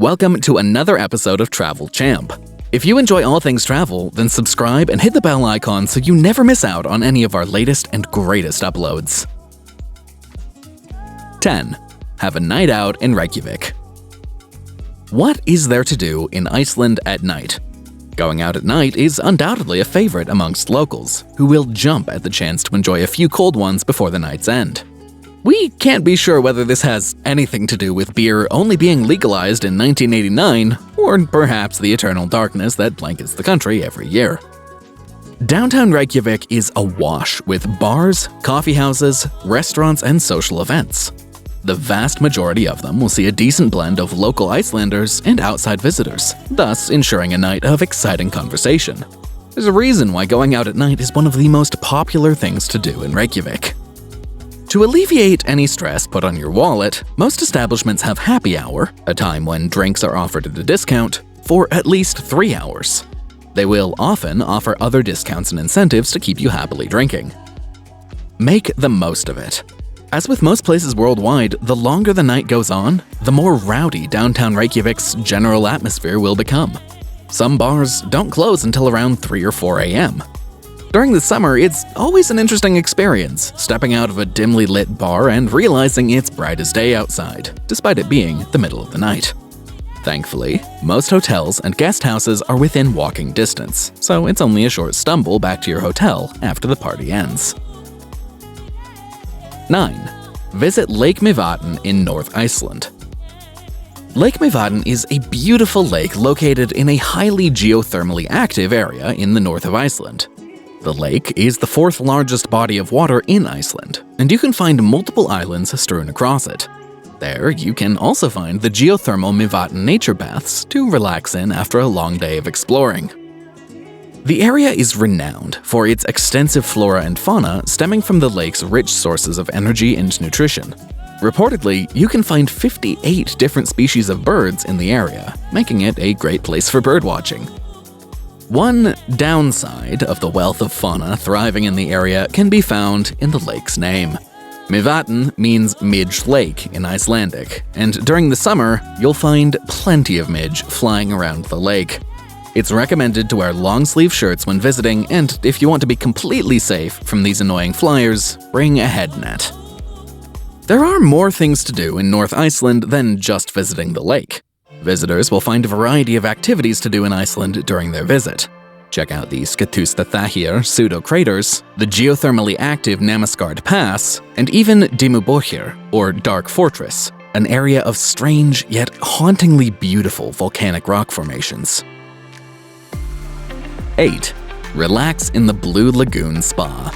Welcome to another episode of Travel Champ. If you enjoy all things travel, then subscribe and hit the bell icon so you never miss out on any of our latest and greatest uploads. 10. Have a night out in Reykjavik. What is there to do in Iceland at night? Going out at night is undoubtedly a favorite amongst locals, who will jump at the chance to enjoy a few cold ones before the night's end. We can't be sure whether this has anything to do with beer only being legalized in 1989, or perhaps the eternal darkness that blankets the country every year. Downtown Reykjavik is awash with bars, coffee houses, restaurants, and social events. The vast majority of them will see a decent blend of local Icelanders and outside visitors, thus ensuring a night of exciting conversation. There's a reason why going out at night is one of the most popular things to do in Reykjavik. To alleviate any stress put on your wallet, most establishments have happy hour, a time when drinks are offered at a discount, for at least 3 hours. They will often offer other discounts and incentives to keep you happily drinking. Make the most of it. As with most places worldwide, the longer the night goes on, the more rowdy downtown Reykjavik's general atmosphere will become. Some bars don't close until around 3 or 4 a.m. During the summer, it's always an interesting experience, stepping out of a dimly lit bar and realizing it's bright as day outside, despite it being the middle of the night. Thankfully, most hotels and guest houses are within walking distance, so it's only a short stumble back to your hotel after the party ends. 9. Visit Lake Myvatn in North Iceland. Lake Myvatn is a beautiful lake located in a highly geothermally active area in the north of Iceland. The lake is the 4th largest body of water in Iceland, and you can find multiple islands strewn across it. There, you can also find the geothermal Myvatn nature baths to relax in after a long day of exploring. The area is renowned for its extensive flora and fauna stemming from the lake's rich sources of energy and nutrition. Reportedly, you can find 58 different species of birds in the area, making it a great place for birdwatching. One downside of the wealth of fauna thriving in the area can be found in the lake's name. Myvatn means midge lake in Icelandic, and during the summer, you'll find plenty of midge flying around the lake. It's recommended to wear long-sleeve shirts when visiting, and if you want to be completely safe from these annoying flyers, bring a head net. There are more things to do in North Iceland than just visiting the lake. Visitors will find a variety of activities to do in Iceland during their visit. Check out the �ɣ𝐤𝐳 pseudo-craters, the geothermally active Namaskard Pass, and even Dimmuborgir, or Dark Fortress, an area of strange yet hauntingly beautiful volcanic rock formations. 8. Relax in the Blue Lagoon Spa.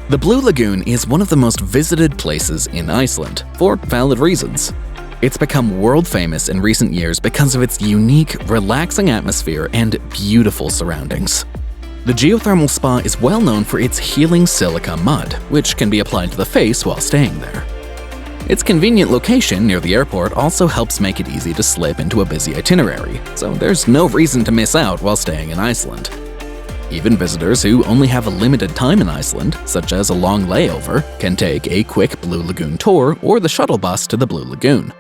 The Blue Lagoon is one of the most visited places in Iceland, for valid reasons. It's become world famous in recent years because of its unique, relaxing atmosphere and beautiful surroundings. The geothermal spa is well known for its healing silica mud, which can be applied to the face while staying there. Its convenient location near the airport also helps make it easy to slip into a busy itinerary, so there's no reason to miss out while staying in Iceland. Even visitors who only have a limited time in Iceland, such as a long layover, can take a quick Blue Lagoon tour or the shuttle bus to the Blue Lagoon.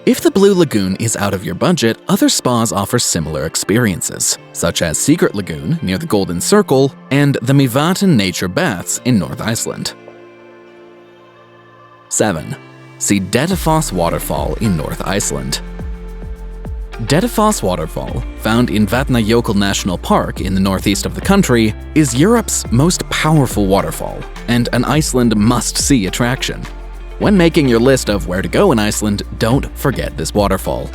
If the Blue Lagoon is out of your budget, other spas offer similar experiences, such as Secret Lagoon near the Golden Circle and the Myvatn Nature Baths in North Iceland. 7. See Dettifoss Waterfall in North Iceland. Dettifoss Waterfall, found in Vatnajökull National Park in the northeast of the country, is Europe's most powerful waterfall and an Iceland must-see attraction. When making your list of where to go in Iceland, don't forget this waterfall.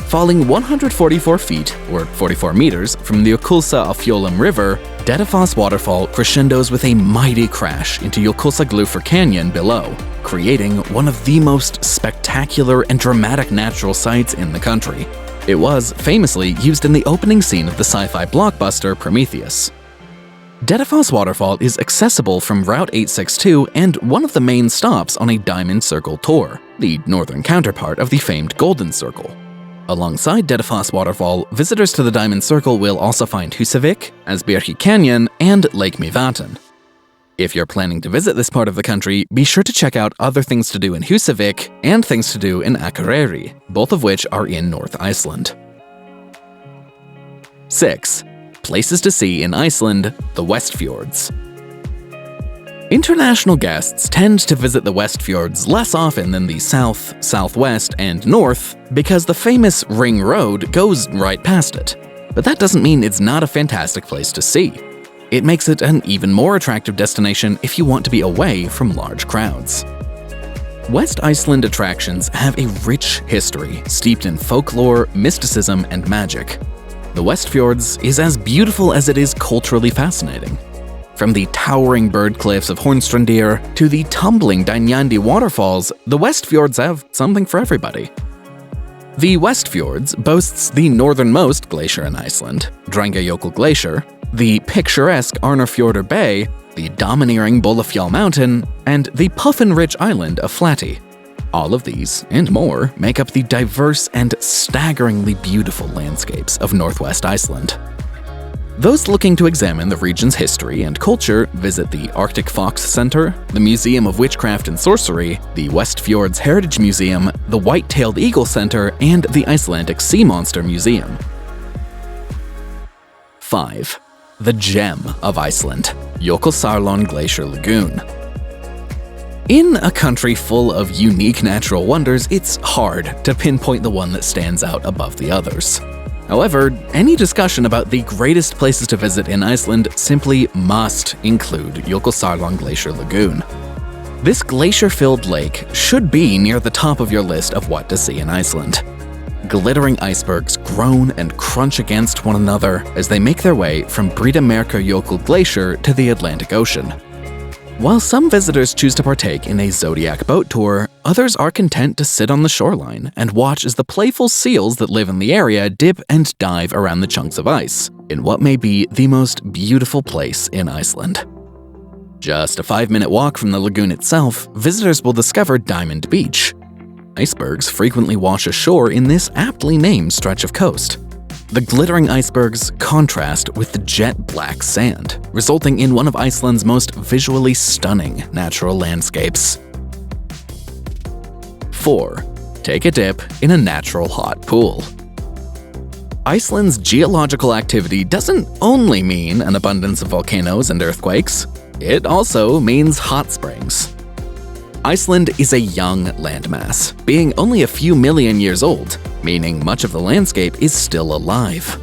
Falling 144 feet, or 44 meters, from the Jokulsarlon River, Dettifoss Waterfall crescendos with a mighty crash into Jokulsarlon Canyon below, creating one of the most spectacular and dramatic natural sights in the country. It was famously used in the opening scene of the sci-fi blockbuster Prometheus. Dettifoss Waterfall is accessible from Route 862 and one of the main stops on a Diamond Circle tour, the northern counterpart of the famed Golden Circle. Alongside Dettifoss Waterfall, visitors to the Diamond Circle will also find 𝐦𝐨𝐬𝐴𝐸𝐸, 𝐸𝐴𝐸𝐸 Canyon, and Lake Myvatn. If you're planning to visit this part of the country, be sure to check out other things to do in 𝐦𝐸𝐸𝐸 and things to do in 𝐴kureyri, both of which are in North Iceland. 6. Places to see in Iceland, the Westfjords. International guests tend to visit the Westfjords less often than the south, southwest, and north because the famous Ring Road goes right past it. But that doesn't mean it's not a fantastic place to see. It makes it an even more attractive destination if you want to be away from large crowds. West Iceland attractions have a rich history steeped in folklore, mysticism, and magic. The Westfjords is as beautiful as it is culturally fascinating. From the towering bird cliffs of Hornstrandir to the tumbling Dynjandi waterfalls, the Westfjords have something for everybody. The Westfjords boasts the northernmost glacier in Iceland, 𝐥𝐤𝐤𝐿 Glacier, the picturesque Arnarfjordur Bay, the domineering Bolafjall Mountain, and the puffin-rich island of Flatey. All of these, and more, make up the diverse and staggeringly beautiful landscapes of northwest Iceland. Those looking to examine the region's history and culture visit the Arctic Fox Center, the Museum of Witchcraft and Sorcery, the Westfjords Heritage Museum, the White-tailed Eagle Center, and the Icelandic Sea Monster Museum. 5. The gem of Iceland, Jokulsarlon Glacier Lagoon. In a country full of unique natural wonders, it's hard to pinpoint the one that stands out above the others. However, any discussion about the greatest places to visit in Iceland simply must include Jokulsarlon Glacier Lagoon. This glacier-filled lake should be near the top of your list of what to see in Iceland. Glittering icebergs groan and crunch against one another as they make their way from Breiðamerkurjökull Glacier to the Atlantic Ocean. While some visitors choose to partake in a zodiac boat tour, others are content to sit on the shoreline and watch as the playful seals that live in the area dip and dive around the chunks of ice, in what may be the most beautiful place in Iceland. Just a 5-minute walk from the lagoon itself, visitors will discover Diamond Beach. Icebergs frequently wash ashore in this aptly named stretch of coast. The glittering icebergs contrast with the jet-black sand, resulting in one of Iceland's most visually stunning natural landscapes. 4. Take a dip in a natural hot pool. Iceland's geological activity doesn't only mean an abundance of volcanoes and earthquakes, it also means hot springs. Iceland is a young landmass, being only a few million years old, meaning much of the landscape is still alive.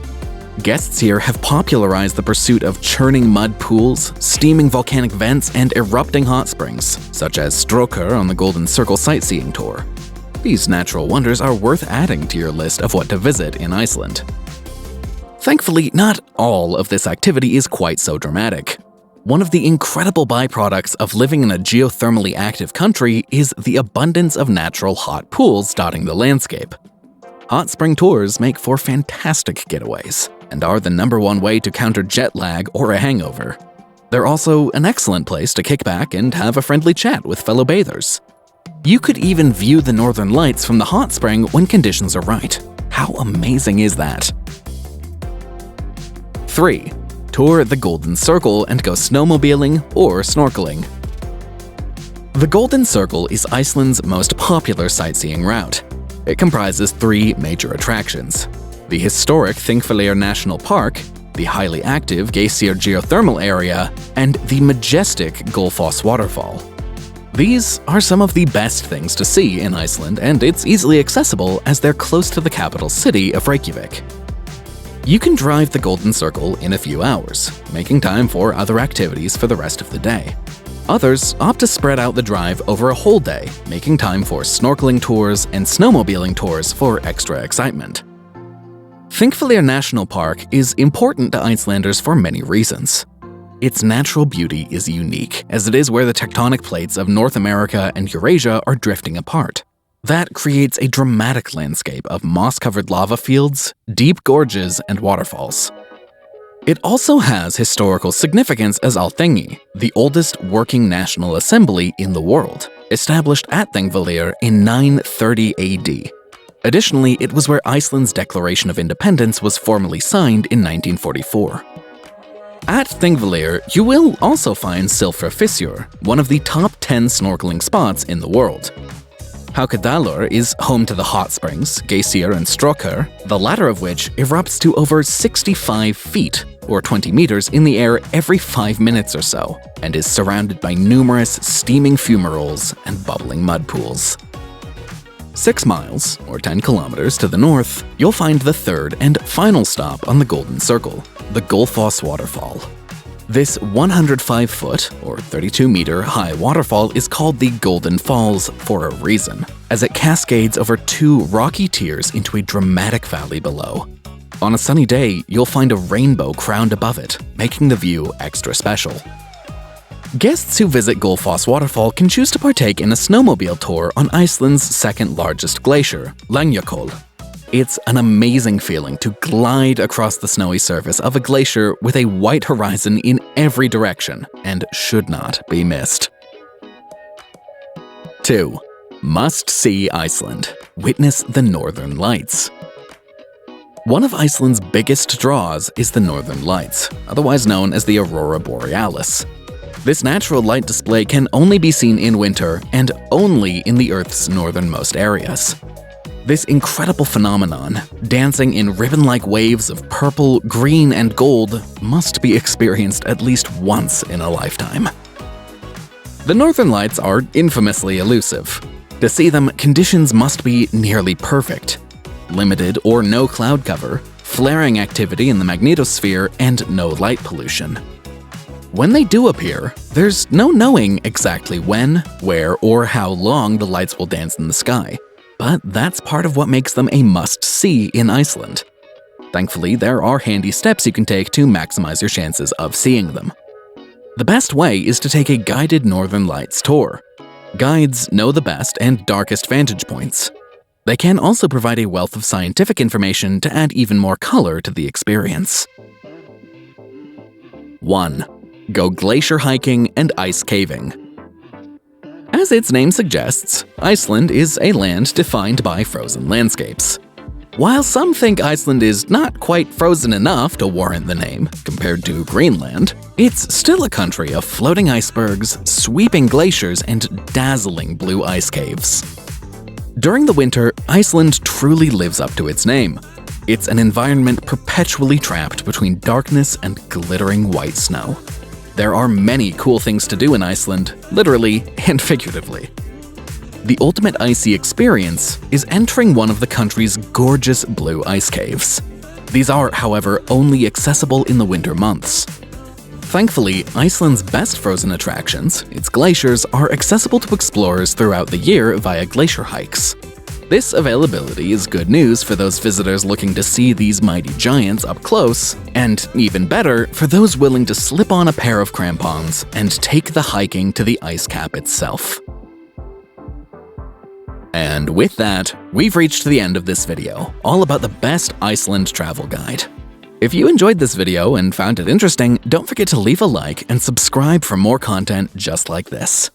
Guests here have popularized the pursuit of churning mud pools, steaming volcanic vents, and erupting hot springs, such as Strókur on the Golden Circle sightseeing tour. These natural wonders are worth adding to your list of what to visit in Iceland. Thankfully, not all of this activity is quite so dramatic. One of the incredible byproducts of living in a geothermally active country is the abundance of natural hot pools dotting the landscape. Hot spring tours make for fantastic getaways, and are the #1 way to counter jet lag or a hangover. They're also an excellent place to kick back and have a friendly chat with fellow bathers. You could even view the northern lights from the hot spring when conditions are right. How amazing is that? 3. Tour the Golden Circle and go snowmobiling or snorkeling. The Golden Circle is Iceland's most popular sightseeing route. It comprises 3 major attractions: the historic Þingvellir National Park, the highly active Glacier geothermal area, and the majestic Gullfoss waterfall. These are some of the best things to see in Iceland, and it's easily accessible as they're close to the capital city of Reykjavik. You can drive the Golden Circle in a few hours, making time for other activities for the rest of the day. Others opt to spread out the drive over a whole day, making time for snorkeling tours and snowmobiling tours for extra excitement. Þingvellir National Park is important to Icelanders for many reasons. Its natural beauty is unique, as it is where the tectonic plates of North America and Eurasia are drifting apart. That creates a dramatic landscape of moss-covered lava fields, deep gorges, and waterfalls. It also has historical significance as Alþingi, the oldest working national assembly in the world, established at Þingvellir in 930 AD. Additionally, it was where Iceland's Declaration of Independence was formally signed in 1944. At 𝐦𝐨𝐬𝐤𝐞, you will also find 𝐼𝐴, one of the top 10 snorkeling spots in the world. 𝐦𝐤𝐤𝐤 is home to the hot springs, Glacier and 𝐦𝐿, the latter of which erupts to over 65 feet, or 20 meters, in the air every 5 minutes or so, and is surrounded by numerous steaming fumaroles and bubbling mud pools. 6 miles, or 10 kilometers to the north, you'll find the third and final stop on the Golden Circle, the Gullfoss Waterfall. This 105-foot, or 32-meter high waterfall is called the Golden Falls for a reason, as it cascades over 2 rocky tiers into a dramatic valley below. On a sunny day, you'll find a rainbow crowned above it, making the view extra special. Guests who visit Gullfoss Waterfall can choose to partake in a snowmobile tour on Iceland's second-largest glacier, 𝐦𝐤𝐤𝐿. It's an amazing feeling to glide across the snowy surface of a glacier with a white horizon in every direction, and should not be missed. 2. Must see Iceland. Witness the Northern Lights. One of Iceland's biggest draws is the Northern Lights, otherwise known as the Aurora Borealis. This natural light display can only be seen in winter and only in the Earth's northernmost areas. This incredible phenomenon, dancing in ribbon-like waves of purple, green, and gold, must be experienced at least once in a lifetime. The Northern Lights are infamously elusive. To see them, conditions must be nearly perfect. Limited or no cloud cover, flaring activity in the magnetosphere, and no light pollution. When they do appear, there's no knowing exactly when, where, or how long the lights will dance in the sky, but that's part of what makes them a must-see in Iceland. Thankfully, there are handy steps you can take to maximize your chances of seeing them. The best way is to take a guided Northern Lights tour. Guides know the best and darkest vantage points. They can also provide a wealth of scientific information to add even more color to the experience. 1. Go glacier hiking and ice caving. As its name suggests, Iceland is a land defined by frozen landscapes. While some think Iceland is not quite frozen enough to warrant the name compared to Greenland, it's still a country of floating icebergs, sweeping glaciers, and dazzling blue ice caves. During the winter, Iceland truly lives up to its name. It's an environment perpetually trapped between darkness and glittering white snow. There are many cool things to do in Iceland, literally and figuratively. The ultimate icy experience is entering one of the country's gorgeous blue ice caves. These are, however, only accessible in the winter months. Thankfully, Iceland's best frozen attractions, its glaciers, are accessible to explorers throughout the year via glacier hikes. This availability is good news for those visitors looking to see these mighty giants up close, and even better for those willing to slip on a pair of crampons and take the hiking to the ice cap itself. And with that, we've reached the end of this video, all about the best Iceland travel guide. If you enjoyed this video and found it interesting, don't forget to leave a like and subscribe for more content just like this.